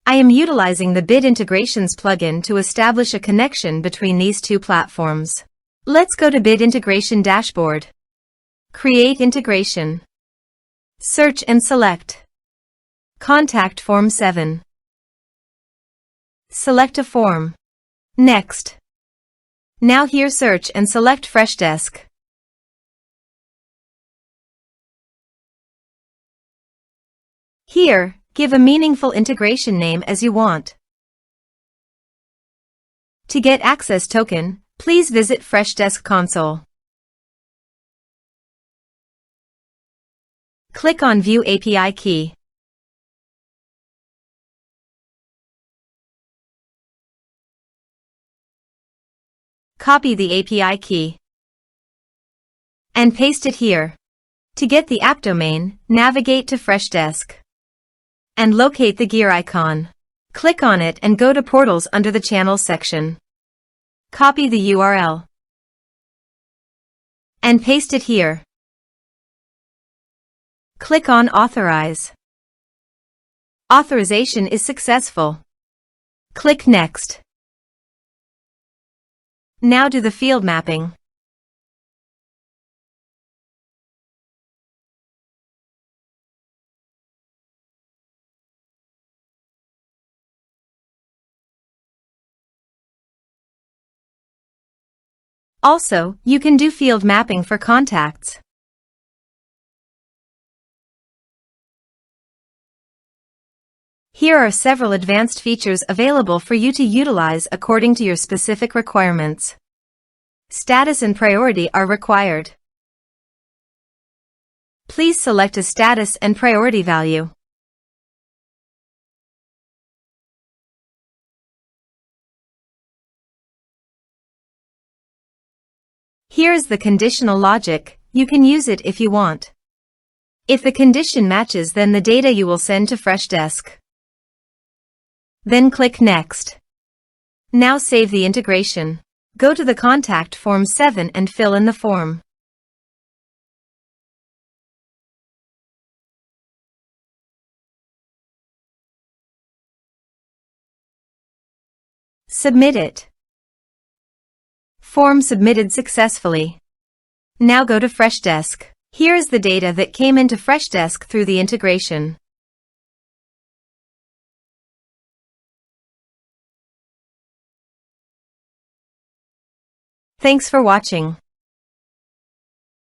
I am utilizing the Bid Integrations plugin to establish a connection between these two platforms. Let's go to Bid Integration Dashboard. Create Integration. Search and select Contact Form 7. Select a form. Next. Now here search and select Freshdesk. Here, give a meaningful integration name as you want. To get access token, please visit Freshdesk console. Click on View API key. Copy the API key and paste it here. To get the app domain, navigate to Freshdesk and locate the gear icon. Click on it and go to Portals under the Channels section. Copy the URL and paste it here. Click on Authorize. Authorization is successful. Click Next. Now do the field mapping. Also, you can do field mapping for contacts. Here are several advanced features available for you to utilize according to your specific requirements. Status and priority are required. Please select a status and priority value. Here is the conditional logic. You can use it if you want. If the condition matches, then the data you will send to Freshdesk. Then click Next. Now save the integration. Go to the Contact Form 7 and fill in the form. Submit it. Form submitted successfully. Now go to Freshdesk. Here is the data that came into Freshdesk through the integration. Thanks for watching.